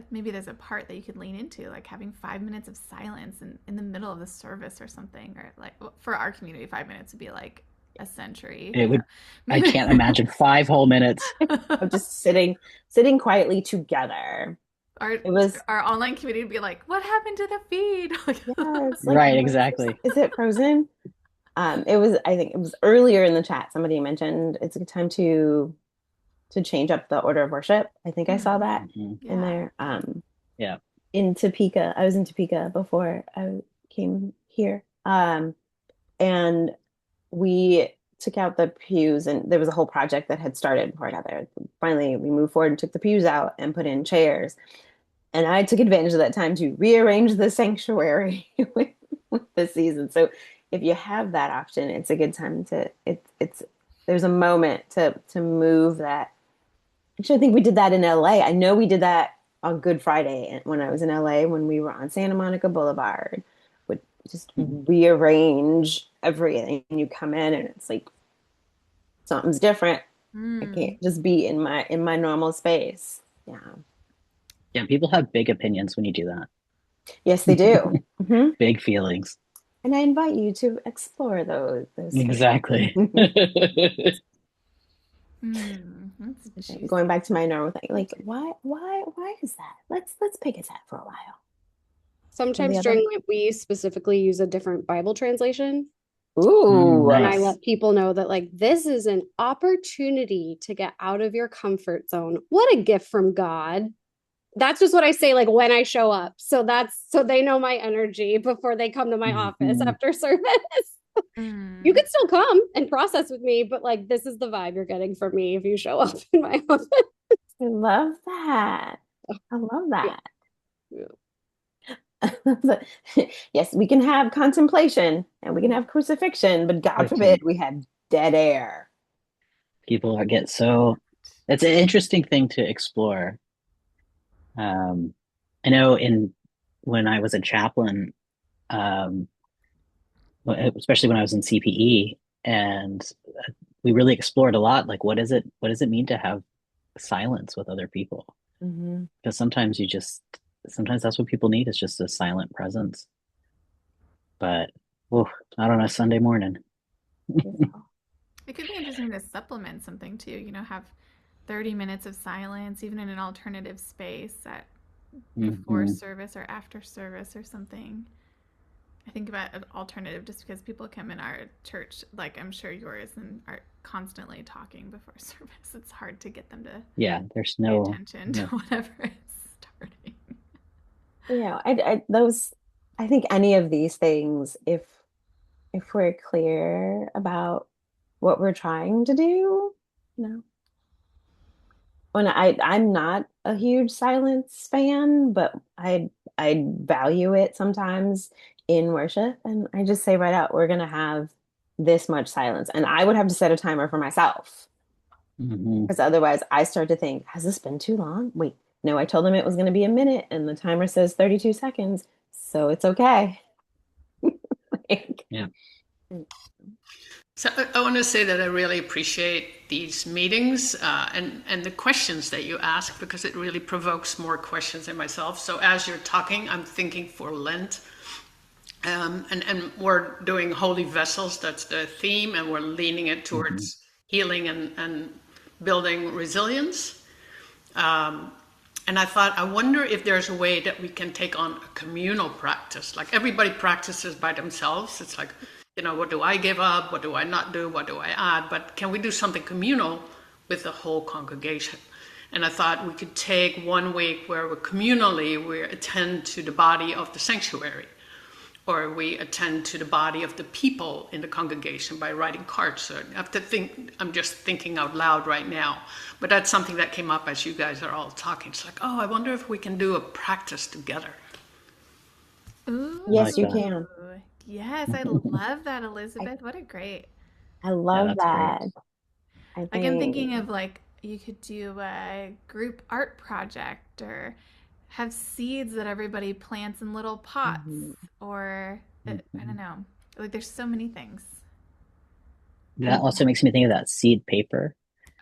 maybe there's a part that you could lean into, like having 5 minutes of silence in the middle of the service or something. Or like for our community, 5 minutes would be like a century. I can't imagine 5 whole minutes of just sitting quietly together. Our online community would be like, what happened to the feed? Right, exactly. Is it frozen? I think it was earlier in the chat, somebody mentioned it's a good time to change up the order of worship. I think I saw that in there. Yeah. In Topeka. I was in Topeka before I came here. And we took out the pews, and there was a whole project that had started before I got there. Finally, we moved forward and took the pews out and put in chairs. And I took advantage of that time to rearrange the sanctuary with the season. So if you have that option, it's a good time there's a moment to move that Actually, I think we did that in LA. I know we did that on Good Friday when I was in LA when we were on Santa Monica Boulevard. Would just rearrange everything. And you come in and it's like something's different. I can't just be in my normal space. Yeah. Yeah, people have big opinions when you do that. Yes, they do. Hmm. Big feelings. And I invite you to explore those Exactly. That's juicy. going back to my normal thing. Like, why is that? Let's pick at that for a while. Sometimes during Lent, we specifically use a different Bible translation. Ooh, And I Nice. let people know that, like, this is an opportunity to get out of your comfort zone. What a gift from God. That's just what I say, like, when I show up. So they know my energy before they come to my office after service. You could still come and process with me, but like, this is the vibe you're getting from me if you show up in my office. I love that. I love that. Yeah. Yes, we can have contemplation and we can have crucifixion, but God forbid we have dead air. People get so, it's an interesting thing to explore. I know when I was a chaplain, especially when I was in CPE, and we really explored a lot, like what does it mean to have silence with other people? Because sometimes that's what people need, is just a silent presence. But not on a Sunday morning. It could be interesting to supplement something too, have 30 minutes of silence, even in an alternative space at before service or after service or something. I think about an alternative just because people come in our church, like I'm sure yours, and are constantly talking before service. It's hard to get them to there's pay attention to whatever is starting. I think any of these things, if we're clear about what we're trying to do, when I'm not a huge silence fan, but I value it sometimes in worship, and I just say right out, we're gonna have this much silence, and I would have to set a timer for myself because otherwise I start to think, has this been too long? Wait, no, I told them it was going to be a minute, and the timer says 32 seconds, so it's okay. Yeah. So I want to say that I really appreciate these meetings and the questions that you ask, because it really provokes more questions in myself. So as you're talking, I'm thinking for Lent, and we're doing holy vessels. That's the theme, and we're leaning it towards healing and building resilience. And I thought, I wonder if there's a way that we can take on a communal practice. Like everybody practices by themselves. It's like, what do I give up? What do I not do? What do I add? But can we do something communal with the whole congregation? And I thought we could take 1 week where we attend to the body of the sanctuary, or we attend to the body of the people in the congregation by writing cards. So I have to think, I'm just thinking out loud right now, but that's something that came up as you guys are all talking. It's like, I wonder if we can do a practice together. Ooh, yes, you can. Yes, I love that, Elizabeth. What a great. I love that. Like I'm thinking of like you could do a group art project, or have seeds that everybody plants in little pots, or I don't know. Like there's so many things. That also makes me think of that seed paper.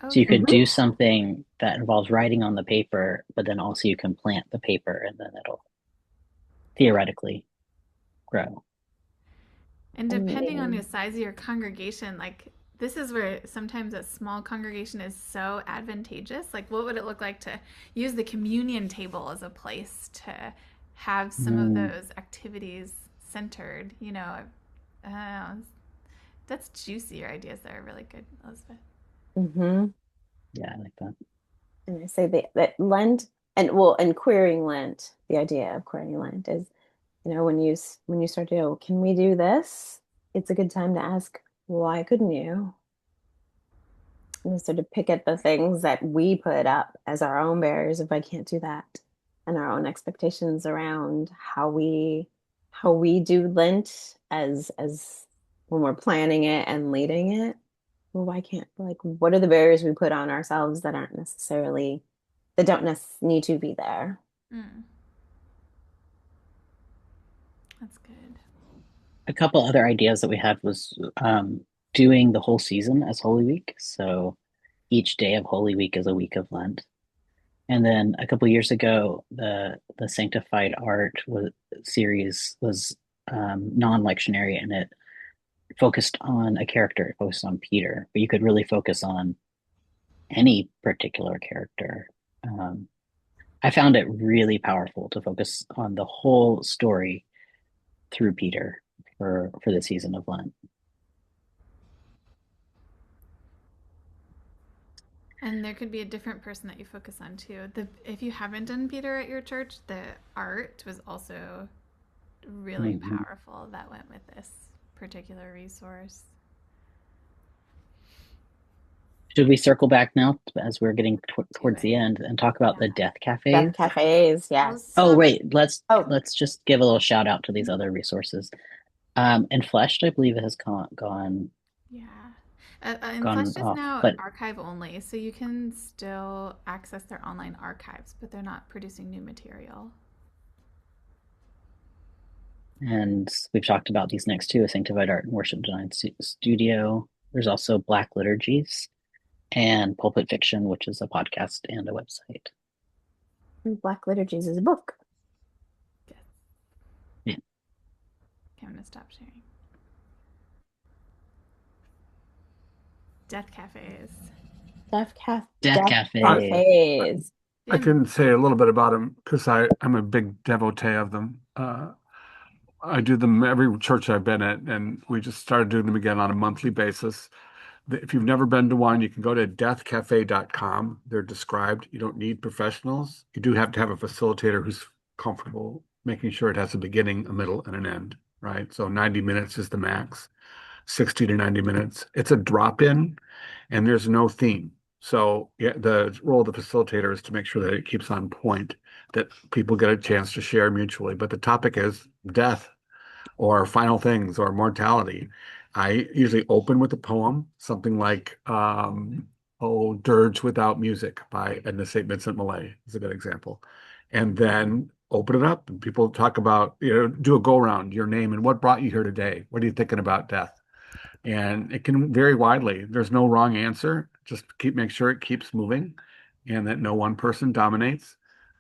So you could do something that involves writing on the paper, but then also you can plant the paper, and then it'll theoretically grow. And depending on the size of your congregation, like this is where sometimes a small congregation is so advantageous. Like what would it look like to use the communion table as a place to have some of those activities centered? That's juicy. Your ideas there are really good, Elizabeth. Yeah, I like that. And I say that Lent and queering Lent, the idea of queering Lent is, when you start to can we do this? It's a good time to ask, why couldn't you? And sort of pick at the things that we put up as our own barriers if I can't do that, and our own expectations around how we do Lent as when we're planning it and leading it. well, why can't, like, what are the barriers we put on ourselves that aren't necessarily, that don't need to be there? Mm, that's good. A couple other ideas that we had was doing the whole season as Holy Week. So each day of Holy Week is a week of Lent. And then a couple years ago, the Sanctified Art series was non-lectionary, and it focused on a character. It focused on Peter, but you could really focus on any particular character. I found it really powerful to focus on the whole story through Peter for the season of Lent. And there could be a different person that you focus on too. If you haven't done Peter at your church, the art was also really powerful that went with this particular resource. Should we circle back now as we're getting towards the end and talk about the death cafes? Death cafes, yeah. Oh, wait, let's just give a little shout out to these other resources. Enfleshed, I believe, it has gone. Yeah. Enfleshed is now archive only, so you can still access their online archives, but they're not producing new material. And we've talked about these next two, a Sanctified Art and Worship Design Studio. There's also Black Liturgies and Pulpit Fiction, which is a podcast and a website. Black Liturgies is a book. Yes. Yeah. Okay, I'm going to stop sharing. Death cafes. Death cafes. I can say a little bit about them because I'm a big devotee of them. I do them every church I've been at, and we just started doing them again on a monthly basis. If you've never been to one, you can go to deathcafe.com. They're described. You don't need professionals. You do have to have a facilitator who's comfortable making sure it has a beginning, a middle, and an end, right? So 90 minutes is the max, 60 to 90 minutes. It's a drop-in, and there's no theme. So yeah, the role of the facilitator is to make sure that it keeps on point, that people get a chance to share mutually. But the topic is death or final things or mortality. I usually open with a poem, something like Dirge Without Music by Edna St. Vincent Millay is a good example. And then open it up and people talk about, do a go around, your name and what brought you here today. What are you thinking about death? And it can vary widely. There's no wrong answer. Just make sure it keeps moving and that no one person dominates.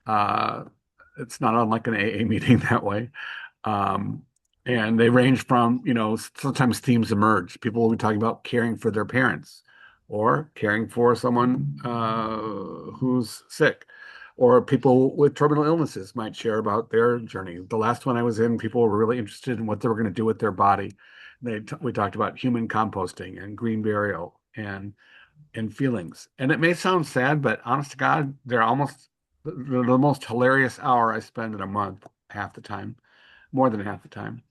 It's not unlike an AA meeting that way. And they range from, sometimes themes emerge. People will be talking about caring for their parents or caring for someone who's sick, or people with terminal illnesses might share about their journey. The last one I was in, people were really interested in what they were going to do with their body. We talked about human composting and green burial and feelings. And it may sound sad, but honest to God, they're the most hilarious hour I spend in a month, half the time, more than half the time.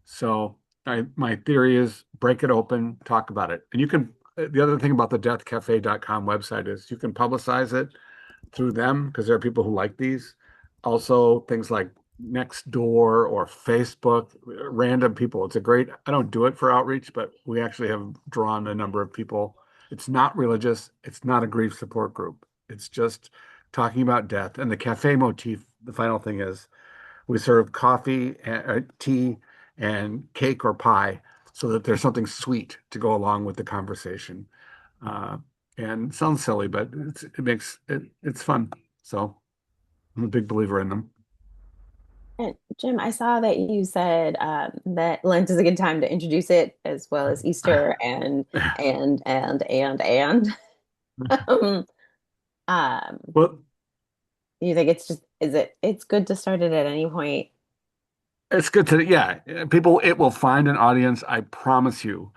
So my theory is break it open, talk about it. And the other thing about the deathcafe.com website is you can publicize it through them because there are people who like these. Also things like Nextdoor or Facebook, random people. I don't do it for outreach, but we actually have drawn a number of people. It's not religious. It's not a grief support group. It's just talking about death. And the cafe motif, the final thing is, we serve coffee, tea, and cake or pie so that there's something sweet to go along with the conversation. And it sounds silly, but it's fun. So I'm a big believer in them. And Jim, I saw that you said that Lent is a good time to introduce it as well as Easter and. Well, you think it's good to start it at any point? it's good it will find an audience. I promise you,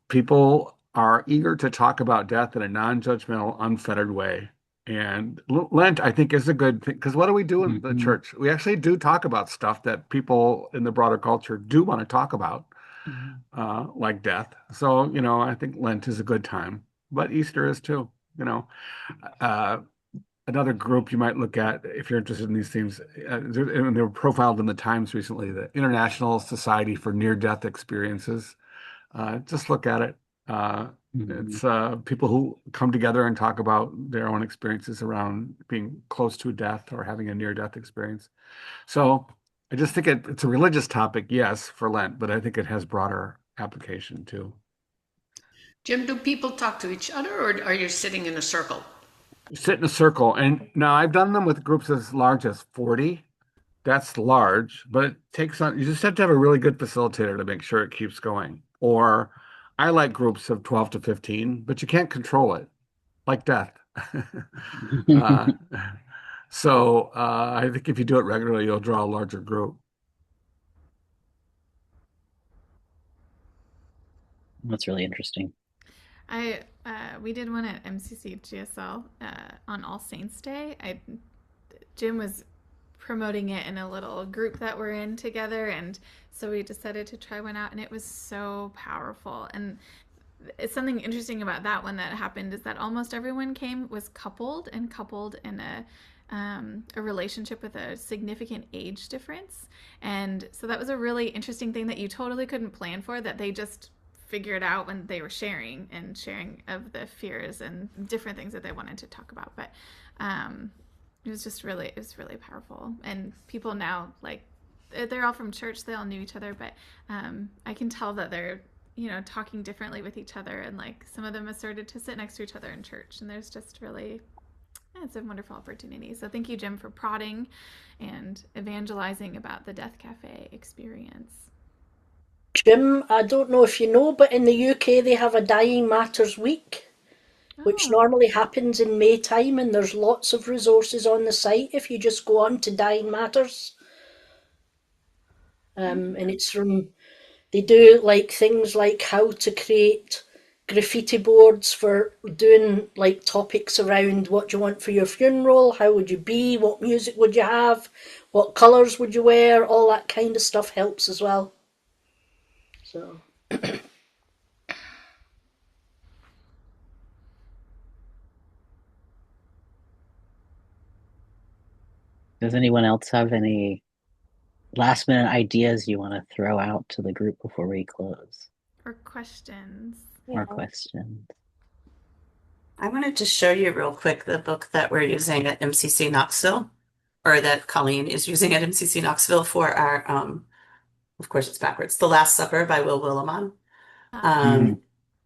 people are eager to talk about death in a non-judgmental, unfettered way. And Lent, I think, is a good thing because what do we do in the church? We actually do talk about stuff that people in the broader culture do want to talk about, like death. So, I think Lent is a good time, but Easter is too, Another group you might look at if you're interested in these themes, and they were profiled in the Times recently, the International Society for Near-Death Experiences. Just look at it. It's people who come together and talk about their own experiences around being close to death or having a near-death experience. So I just think it's a religious topic, yes, for Lent, but I think it has broader application too. Jim, do people talk to each other, or are you sitting in a circle? Sit in a circle, and now I've done them with groups as large as 40. That's large, but it takes on, you just have to have a really good facilitator to make sure it keeps going. Or I like groups of 12 to 15, but you can't control it, like death. uh, I think if you do it regularly, you'll draw a larger group. That's really interesting. We did one at MCC GSL on All Saints Day. Jim was promoting it in a little group that we're in together, and so we decided to try one out, and it was so powerful. And it's something interesting about that one that happened is that almost everyone was coupled in a relationship with a significant age difference, and so that was a really interesting thing that you totally couldn't plan for, that they just figured out when they were sharing of the fears and different things that they wanted to talk about. But it was really powerful. And people now, like, they're all from church, they all knew each other, but I can tell that they're, talking differently with each other, and like some of them have started to sit next to each other in church, and there's just really, it's a wonderful opportunity. So thank you, Jim, for prodding and evangelizing about the Death Cafe experience. Jim, I don't know if you know, but in the UK they have a Dying Matters Week, which normally happens in May time, and there's lots of resources on the site if you just go on to Dying Matters. And they do like things like how to create graffiti boards for doing like topics around what do you want for your funeral, how would you be, what music would you have, what colours would you wear, all that kind of stuff helps as well. So does anyone else have any last minute ideas you want to throw out to the group before we close? Or questions? Or questions? I wanted to show you real quick the book that we're using at MCC Knoxville, or that Colleen is using at MCC Knoxville for our, of course it's backwards, The Last Supper by Will Willimon.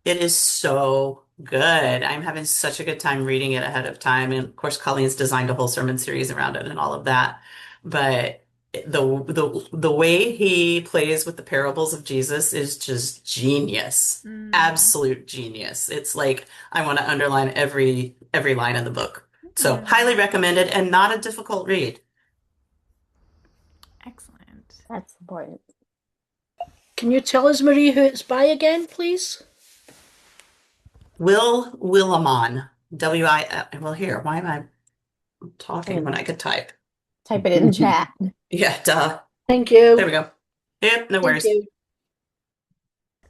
It is so good. I'm having such a good time reading it ahead of time. And of course, Colleen's designed a whole sermon series around it and all of that. But the way he plays with the parables of Jesus is just genius. Absolute genius. It's like I want to underline every line in the book. So highly recommended, and not a difficult read. Excellent. That's important. can you tell us, Marie, who it's by again, please? Will Willimon. Well, here, why am I talking when I could type? Type it in chat. Yeah, duh. Thank you. There we go. Yep, no worries. You.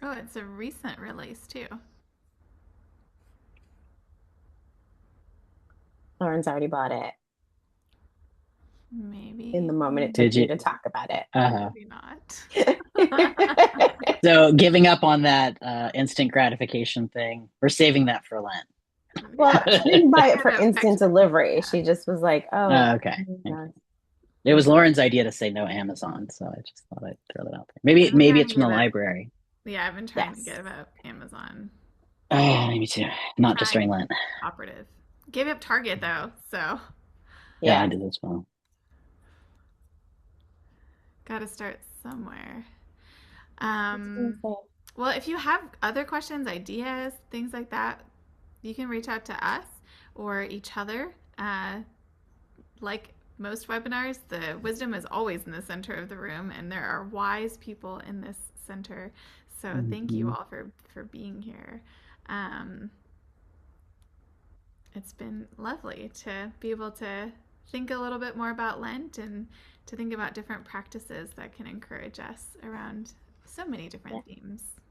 Oh, it's a recent release too. Lauren's already bought it. Maybe. In the moment it took you to talk about it. Maybe not. So giving up on that instant gratification thing, we're saving that for Lent. Well, she didn't buy it for instant delivery. She just was like, oh. Okay. It was Lauren's idea to say no Amazon, so I just thought I'd throw that out there. Maybe it's from the library. Yeah, I've been trying to give up Amazon. Me too. Not just during Lent. Operative. Gave up Target though, so. Yeah, I did as well. Got to start somewhere. Well, if you have other questions, ideas, things like that, you can reach out to us or each other. Like most webinars, the wisdom is always in the center of the room, and there are wise people in this center. So thank you all for being here. It's been lovely to be able to think a little bit more about Lent and to think about different practices that can encourage us around so many different themes.